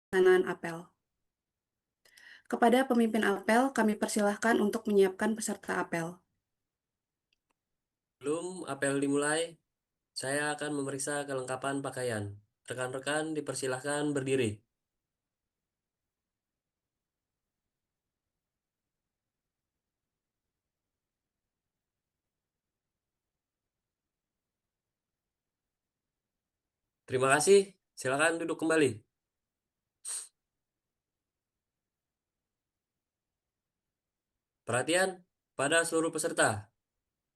pelaksanaan apel. Kepada pemimpin apel, kami persilahkan untuk menyiapkan peserta apel. Sebelum apel dimulai, saya akan memeriksa kelengkapan pakaian. Rekan-rekan dipersilahkan berdiri. Terima kasih. Silakan duduk kembali. Perhatian pada seluruh peserta.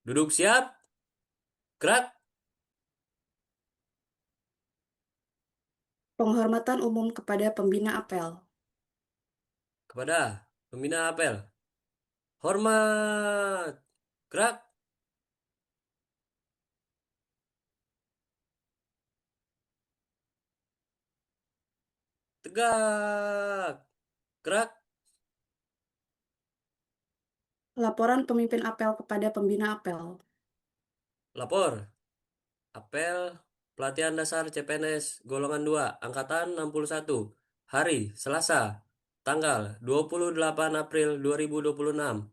Duduk siap. Gerak. Penghormatan umum kepada pembina apel. Kepada pembina apel. Hormat. Gerak. Tegak. Gerak. Laporan pemimpin apel kepada pembina apel. Lapor. Apel Pelatihan Dasar CPNS Golongan 2 Angkatan 61. Hari Selasa, tanggal 28 April 2026.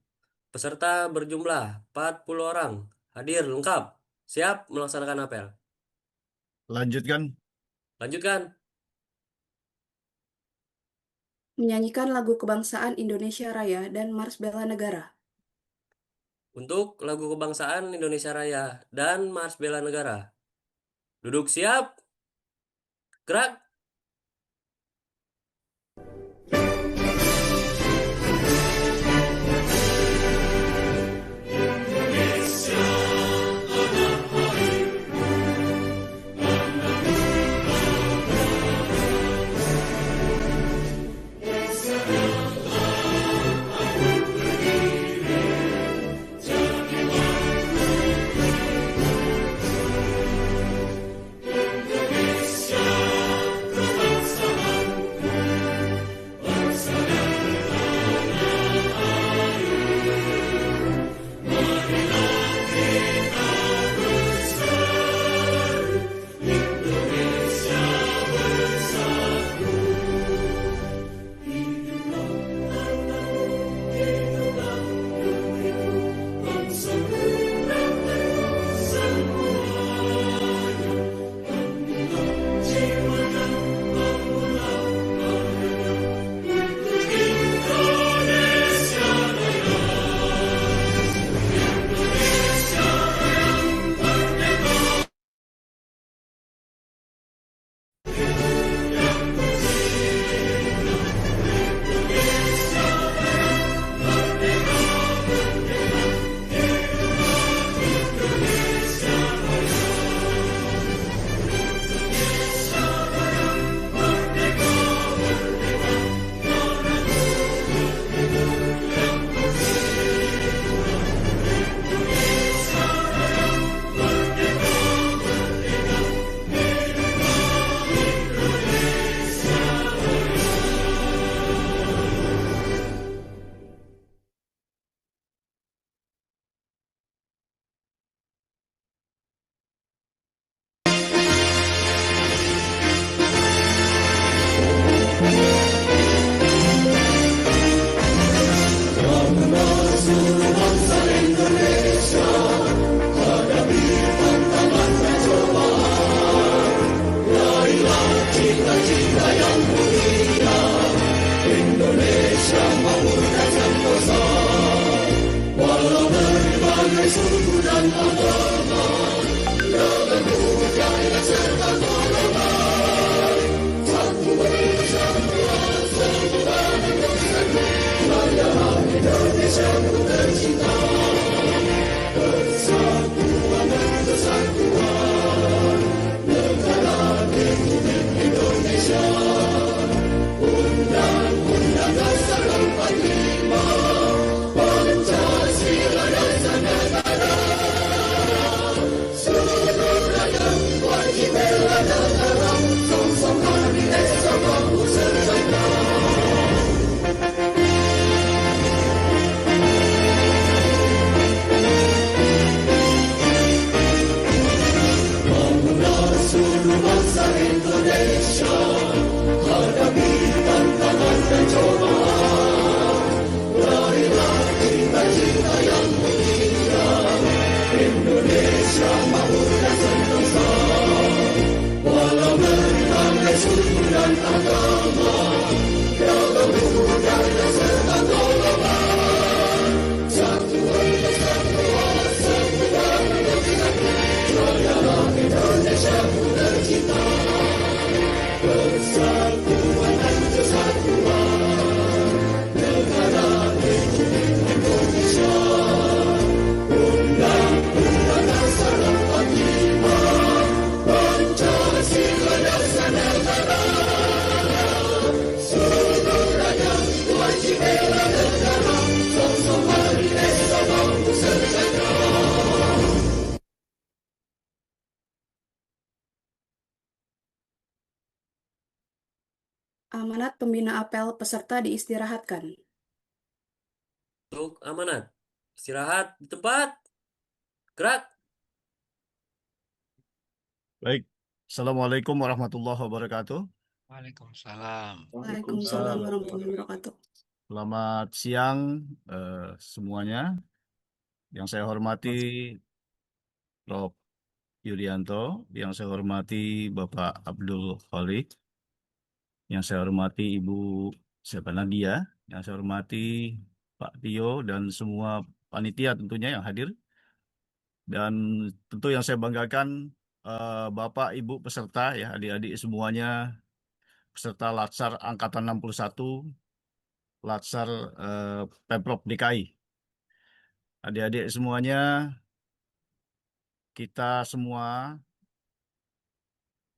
Peserta berjumlah 40 orang. Hadir lengkap. Siap melaksanakan apel. Lanjutkan. Lanjutkan. Menyanyikan lagu kebangsaan Indonesia Raya dan Mars Bela Negara. Untuk lagu kebangsaan Indonesia Raya dan Mars Bela Negara. Duduk siap. Gerak. Amanat pembina apel peserta diistirahatkan. Untuk amanat. Istirahat di tempat. Gerak. Baik. Assalamualaikum warahmatullahi wabarakatuh. Waalaikumsalam. Waalaikumsalam Eh, warahmatullahi wabarakatuh. Selamat siang semuanya. Yang saya hormati Prof. Yuryanto, yang saya hormati Bapak Abdul Khalik, yang saya hormati Ibu siapa Nadia, yang saya hormati Pak Tio dan semua panitia tentunya yang hadir. Dan tentu yang saya banggakan Bapak Ibu peserta ya adik-adik semuanya peserta Latsar Angkatan 61, Latsar Pemprov DKI. Adik-adik semuanya, kita semua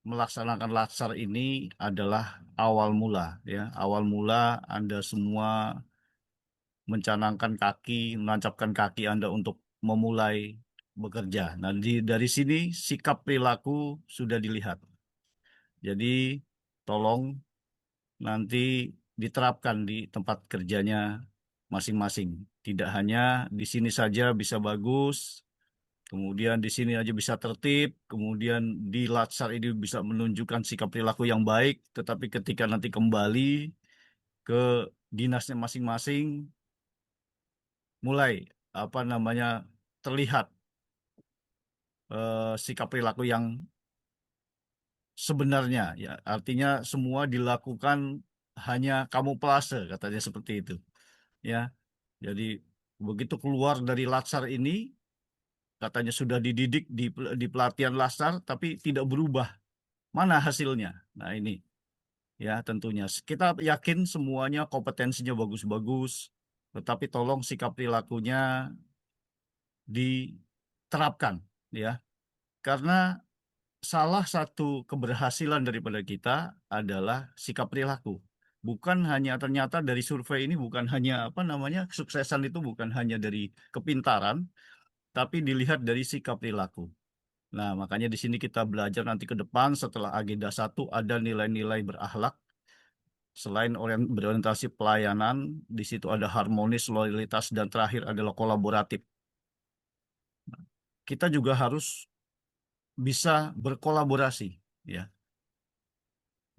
melaksanakan Latsar ini adalah awal mula ya. Awal mula Anda semua mencanangkan kaki, menancapkan kaki Anda untuk memulai bekerja. Nah, dari sini sikap perilaku sudah dilihat. Jadi tolong nanti diterapkan di tempat kerjanya masing-masing. Tidak hanya di sini saja bisa bagus, kemudian di sini aja bisa tertib, kemudian di Latsar ini bisa menunjukkan sikap perilaku yang baik, tetapi ketika nanti kembali ke dinasnya masing-masing, mulai apa namanya terlihat sikap perilaku yang sebenarnya ya. Artinya semua dilakukan hanya kamuflase katanya seperti itu. Ya, jadi begitu keluar dari Latsar ini, katanya sudah dididik di pelatihan Latsar, tapi tidak berubah. Mana hasilnya? Nah ini, ya tentunya. Kita yakin semuanya kompetensinya bagus-bagus, tetapi tolong sikap perilakunya diterapkan, ya. Karena salah satu keberhasilan daripada kita adalah sikap perilaku. Bukan hanya ternyata dari survei ini bukan hanya apa namanya kesuksesan itu bukan hanya dari kepintaran, tapi dilihat dari sikap perilaku. Nah, makanya di sini kita belajar nanti ke depan setelah agenda satu ada nilai-nilai berakhlak. Selain berorientasi pelayanan, di situ ada harmonis, loyalitas, dan terakhir adalah kolaboratif. Kita juga harus bisa berkolaborasi, ya.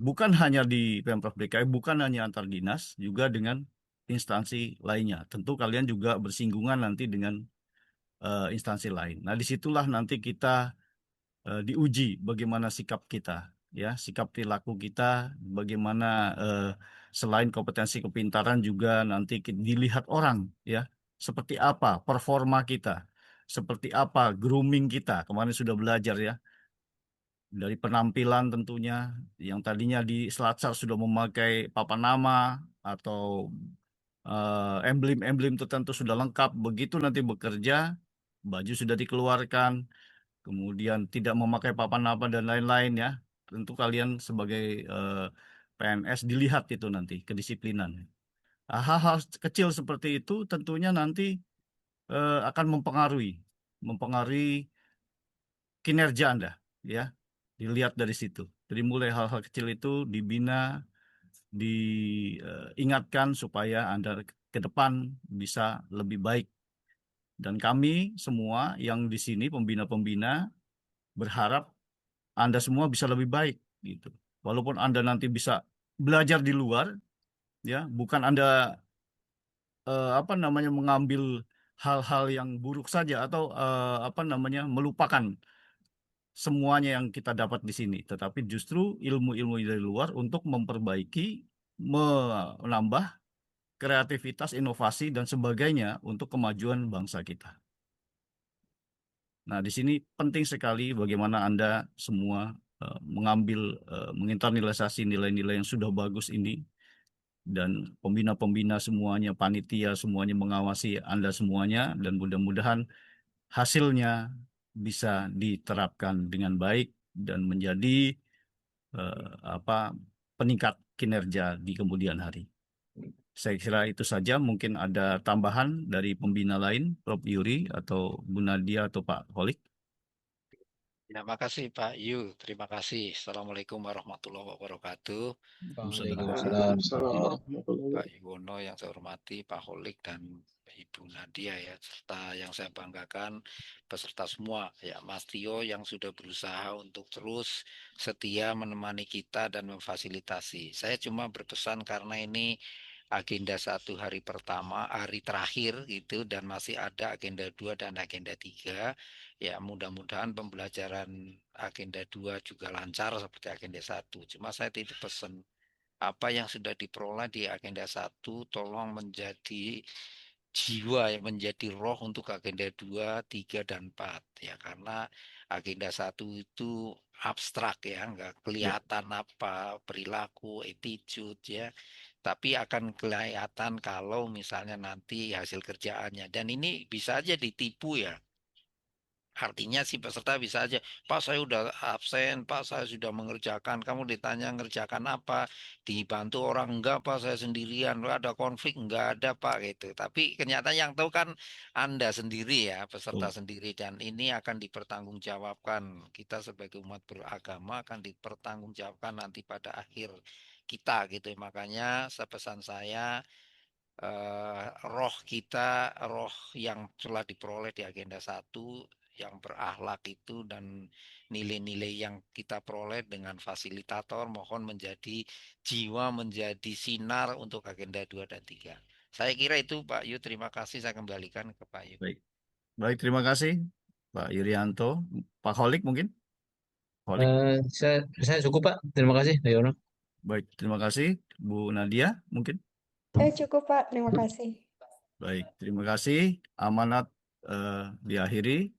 Bukan hanya di Pemprov DKI, bukan hanya antar dinas, juga dengan instansi lainnya. Tentu kalian juga bersinggungan nanti dengan instansi lain. Nah, disitulah nanti kita diuji bagaimana sikap kita, ya, sikap perilaku kita, bagaimana selain kompetensi kepintaran juga nanti dilihat orang, ya, seperti apa performa kita, seperti apa grooming kita. Kemarin sudah belajar ya dari penampilan tentunya yang tadinya di Selatsar sudah memakai papan nama atau emblem-emblem tertentu sudah lengkap. Begitu nanti bekerja, baju sudah dikeluarkan, kemudian tidak memakai papan nama dan lain-lain ya. Tentu kalian sebagai eh, PNS dilihat itu nanti kedisiplinan. Nah, hal-hal kecil seperti itu tentunya nanti akan mempengaruhi kinerja Anda, ya. Dilihat dari situ. Jadi mulai hal-hal kecil itu dibina, diingatkan supaya Anda ke depan bisa lebih baik. Dan kami semua yang di sini pembina-pembina berharap Anda semua bisa lebih baik gitu. Walaupun Anda nanti bisa belajar di luar, ya, bukan Anda apa namanya mengambil hal-hal yang buruk saja atau apa namanya melupakan semuanya yang kita dapat di sini, tetapi justru ilmu-ilmu dari luar untuk memperbaiki, menambah kreativitas, inovasi dan sebagainya untuk kemajuan bangsa kita. Nah, di sini penting sekali bagaimana Anda semua mengambil, menginternalisasi nilai-nilai yang sudah bagus ini dan pembina-pembina semuanya, panitia semuanya mengawasi Anda semuanya dan mudah-mudahan hasilnya bisa diterapkan dengan baik dan menjadi eh, apa peningkat kinerja di kemudian hari. Saya kira itu saja. Mungkin ada tambahan dari pembina lain, Prof. Yuri atau Bu Nadia atau Pak Holik. Ya, makasih Pak Yu. Terima kasih. Assalamualaikum warahmatullahi wabarakatuh. Waalaikumsalam warahmatullahi Pak Yuwono yang saya hormati, Pak Holik dan Ibu Nadia ya, serta yang saya banggakan peserta semua ya, Mas Tio yang sudah berusaha untuk terus setia menemani kita dan memfasilitasi. Saya cuma berpesan karena ini agenda satu hari pertama, hari terakhir gitu, dan masih ada agenda 2 dan agenda 3. Ya, mudah-mudahan pembelajaran agenda 2 juga lancar seperti agenda satu. Cuma saya titip pesan apa yang sudah diperoleh di agenda satu tolong menjadi jiwa yang menjadi roh untuk agenda 2, 3, dan 4 ya, karena agenda satu itu abstrak ya, nggak Ya, kelihatan apa perilaku, attitude ya, tapi akan kelihatan kalau misalnya nanti hasil kerjaannya, dan ini bisa aja ditipu ya. Artinya si peserta bisa aja, Pak saya udah absen, Pak saya sudah mengerjakan, kamu ditanya ngerjakan apa, dibantu orang enggak Pak, saya sendirian, "Wah, ada konflik enggak ada Pak," gitu. Tapi kenyataan yang tahu kan Anda sendiri ya, peserta betul. sendiri, dan ini akan dipertanggungjawabkan. Kita sebagai umat beragama akan dipertanggungjawabkan nanti pada akhir kita gitu. Makanya sepesan saya, roh kita, roh yang telah diperoleh di agenda satu yang berakhlak itu dan nilai-nilai yang kita peroleh dengan fasilitator mohon menjadi jiwa, menjadi sinar untuk agenda 2 dan 3. Saya kira itu Pak Yu, terima kasih, saya kembalikan ke Pak Yu. Baik. Baik, terima kasih Pak Yurianto. Pak Holik mungkin? Holik. saya cukup Pak. Terima kasih, Pak Yono. Baik, terima kasih. Bu Nadia mungkin? Cukup Pak, terima kasih. Baik, terima kasih. Amanat eh, diakhiri.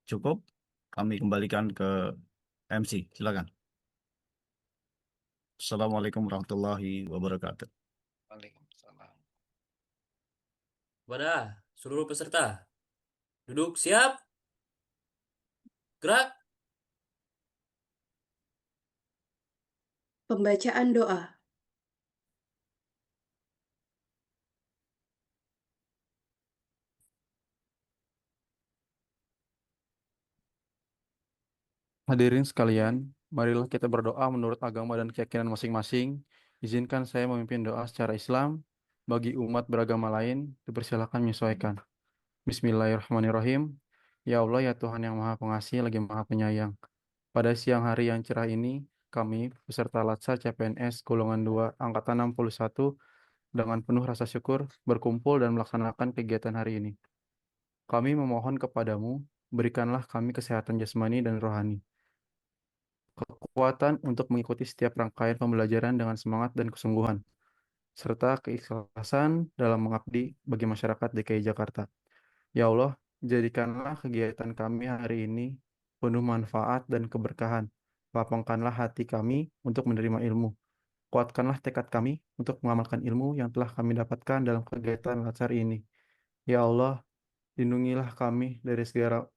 Cukup. Kami kembalikan ke MC. Silakan. Assalamualaikum warahmatullahi wabarakatuh. Waalaikumsalam. Kepada seluruh peserta, duduk siap, gerak. Pembacaan doa. Hadirin sekalian, marilah kita berdoa menurut agama dan keyakinan masing-masing. Izinkan saya memimpin doa secara Islam. Bagi umat beragama lain, dipersilakan menyesuaikan. Bismillahirrahmanirrahim. Ya Allah, ya Tuhan yang Maha Pengasih, lagi Maha Penyayang. Pada siang hari yang cerah ini, kami, peserta Latsar CPNS Golongan 2 Angkatan 61, dengan penuh rasa syukur, berkumpul dan melaksanakan kegiatan hari ini. Kami memohon kepadamu, berikanlah kami kesehatan jasmani dan rohani, kekuatan untuk mengikuti setiap rangkaian pembelajaran dengan semangat dan kesungguhan, serta keikhlasan dalam mengabdi bagi masyarakat DKI Jakarta. Ya Allah, jadikanlah kegiatan kami hari ini penuh manfaat dan keberkahan. Lapangkanlah hati kami untuk menerima ilmu. Kuatkanlah tekad kami untuk mengamalkan ilmu yang telah kami dapatkan dalam kegiatan latsar ini. Ya Allah, lindungilah kami dari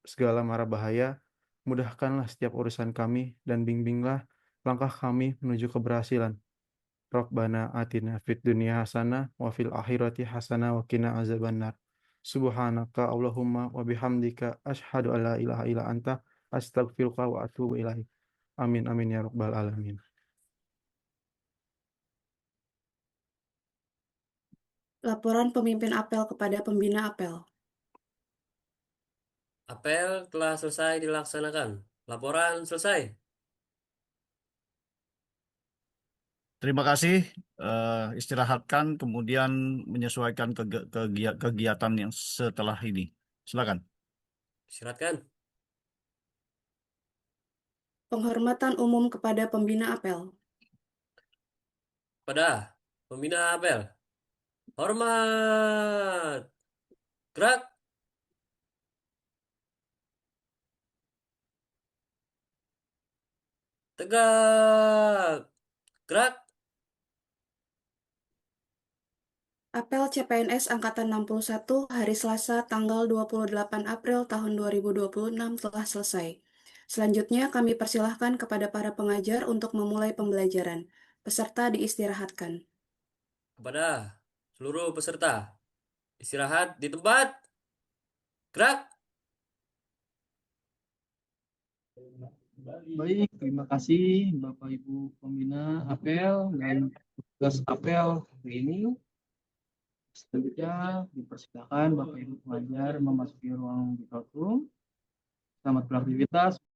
segala mara bahaya, mudahkanlah setiap urusan kami, dan bimbinglah langkah kami menuju keberhasilan. Rabbana atina fid dunya hasanah wa fil akhirati hasanah wa qina azabannar. Subhanaka Allahumma wa bihamdika asyhadu an la ilaha illa anta astaghfiruka wa atubu ilaik. Amin amin ya rabbal alamin. Laporan pemimpin apel kepada pembina apel. Apel telah selesai dilaksanakan. Laporan selesai. Terima kasih. Istirahatkan, kemudian menyesuaikan kegiatan yang setelah ini. Silakan. Siratkan. Penghormatan umum kepada pembina apel. Pada pembina apel. Hormat. Gerak. Tegak. Gerak. Apel CPNS Angkatan 61 hari Selasa tanggal 28 April tahun 2026 telah selesai. Selanjutnya kami persilahkan kepada para pengajar untuk memulai pembelajaran. Peserta diistirahatkan. Kepada seluruh peserta, istirahat di tempat. Gerak. Baik, terima kasih Bapak Ibu Pembina apel dan tugas apel hari ini. Selanjutnya dipersilakan Bapak Ibu pengajar memasuki ruang breakout room. Selamat beraktivitas.